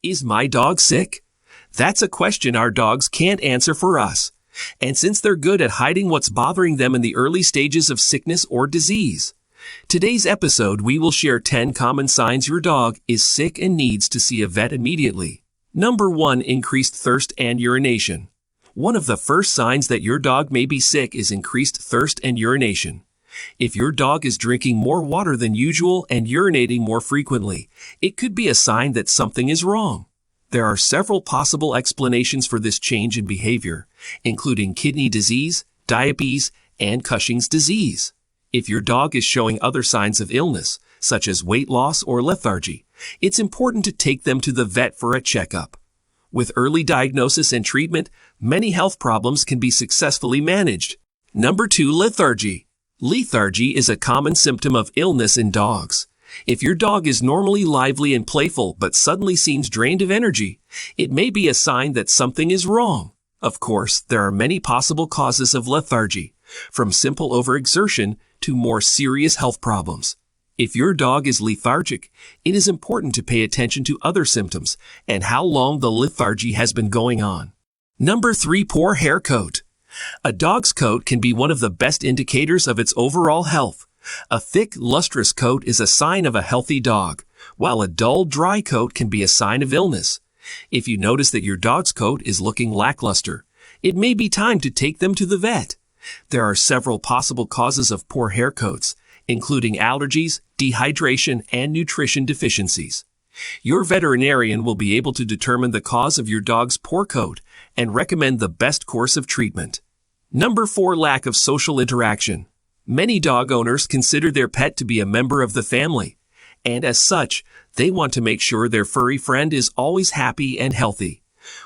Is my dog sick? That's a question our dogs can't answer for us. And since they're good at hiding what's bothering them in the early stages of sickness or disease, today's episode we will share 10 common signs your dog is sick and needs to see a vet immediately. Number 1. Increased thirst and urination. One of the first signs that your dog may be sick is increased thirst and urination. If your dog is drinking more water than usual and urinating more frequently, it could be a sign that something is wrong. There are several possible explanations for this change in behavior, including kidney disease, diabetes, and Cushing's disease. If your dog is showing other signs of illness, such as weight loss or lethargy, it's important to take them to the vet for a checkup. With early diagnosis and treatment, many health problems can be successfully managed. Number 2. Lethargy. Lethargy is a common symptom of illness in dogs. If your dog is normally lively and playful but suddenly seems drained of energy, it may be a sign that something is wrong. Of course, there are many possible causes of lethargy, from simple overexertion to more serious health problems. If your dog is lethargic, it is important to pay attention to other symptoms and how long the lethargy has been going on. Number 3. Poor hair coat. A dog's coat can be one of the best indicators of its overall health. A thick, lustrous coat is a sign of a healthy dog, while a dull, dry coat can be a sign of illness. If you notice that your dog's coat is looking lackluster, it may be time to take them to the vet. There are several possible causes of poor hair coats, including allergies, dehydration, and nutrition deficiencies. Your veterinarian will be able to determine the cause of your dog's poor coat and recommend the best course of treatment. Number 4. Lack of social interaction. Many dog owners consider their pet to be a member of the family, and as such, they want to make sure their furry friend is always happy and healthy.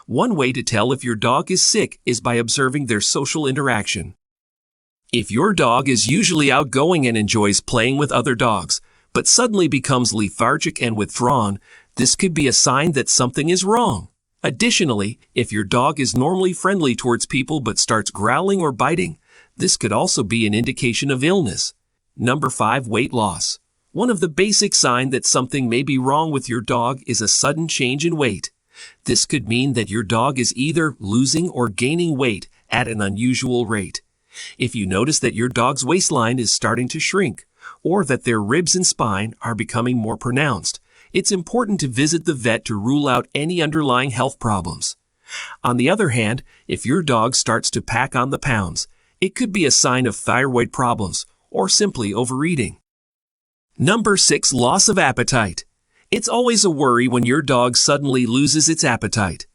One way to tell if your dog is sick is by observing their social interaction. If your dog is usually outgoing and enjoys playing with other dogs, but suddenly becomes lethargic and withdrawn, this could be a sign that something is wrong. Additionally, if your dog is normally friendly towards people but starts growling or biting, this could also be an indication of illness. Number 5. Weight loss. One of the basic signs that something may be wrong with your dog is a sudden change in weight. This could mean that your dog is either losing or gaining weight at an unusual rate. If you notice that your dog's waistline is starting to shrink, or that their ribs and spine are becoming more pronounced, it's important to visit the vet to rule out any underlying health problems. On the other hand, if your dog starts to pack on the pounds, it could be a sign of thyroid problems or simply overeating. Number 6. Loss of appetite. It's always a worry when your dog suddenly loses its appetite.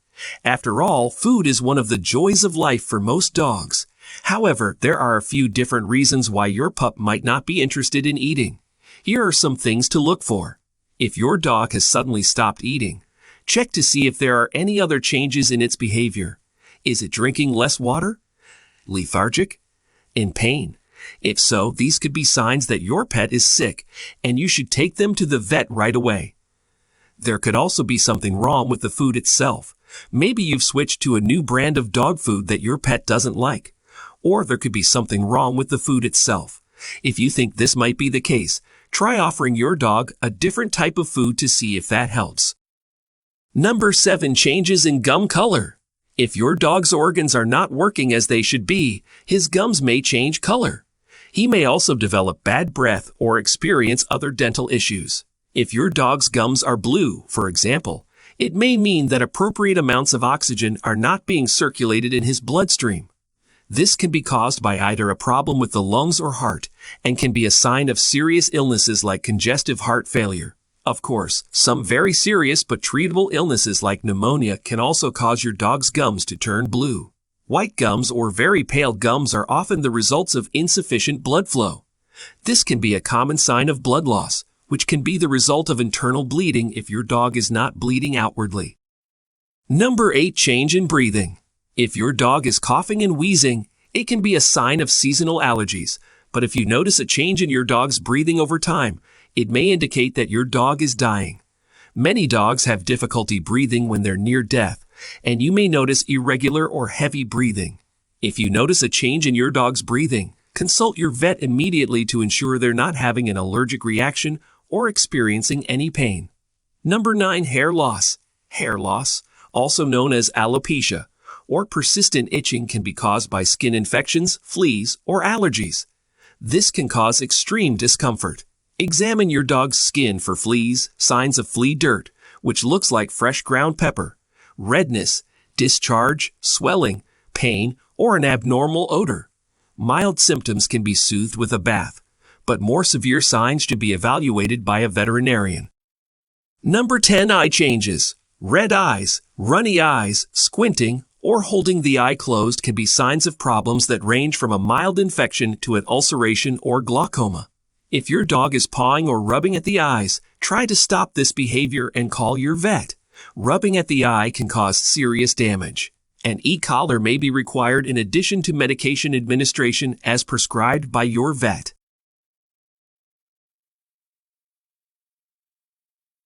After all, food is one of the joys of life for most dogs. However, there are a few different reasons why your pup might not be interested in eating. Here are some things to look for. If your dog has suddenly stopped eating, check to see if there are any other changes in its behavior. Is it drinking less water? Lethargic? In pain? If so, these could be signs that your pet is sick, and you should take them to the vet right away. There could also be something wrong with the food itself. Maybe you've switched to a new brand of dog food that your pet doesn't like. Or there could be something wrong with the food itself. If you think this might be the case, try offering your dog a different type of food to see if that helps. Number 7. Changes in gum color. If your dog's organs are not working as they should be, his gums may change color. He may also develop bad breath or experience other dental issues. If your dog's gums are blue, for example, it may mean that appropriate amounts of oxygen are not being circulated in his bloodstream. This can be caused by either a problem with the lungs or heart and can be a sign of serious illnesses like congestive heart failure. Of course, some very serious but treatable illnesses like pneumonia can also cause your dog's gums to turn blue. White gums or very pale gums are often the results of insufficient blood flow. This can be a common sign of blood loss, which can be the result of internal bleeding if your dog is not bleeding outwardly. Number 8. Change in breathing. If your dog is coughing and wheezing, it can be a sign of seasonal allergies, but if you notice a change in your dog's breathing over time, it may indicate that your dog is dying. Many dogs have difficulty breathing when they're near death, and you may notice irregular or heavy breathing. If you notice a change in your dog's breathing, consult your vet immediately to ensure they're not having an allergic reaction or experiencing any pain. Number 9. Hair loss. Hair loss, also known as alopecia, or persistent itching can be caused by skin infections, fleas, or allergies. This can cause extreme discomfort. Examine your dog's skin for fleas, signs of flea dirt, which looks like fresh ground pepper, redness, discharge, swelling, pain, or an abnormal odor. Mild symptoms can be soothed with a bath, but more severe signs should be evaluated by a veterinarian. Number 10 eye changes. Red eyes, runny eyes, squinting, or holding the eye closed can be signs of problems that range from a mild infection to an ulceration or glaucoma. If your dog is pawing or rubbing at the eyes, try to stop this behavior and call your vet. Rubbing at the eye can cause serious damage. An e-collar may be required in addition to medication administration as prescribed by your vet.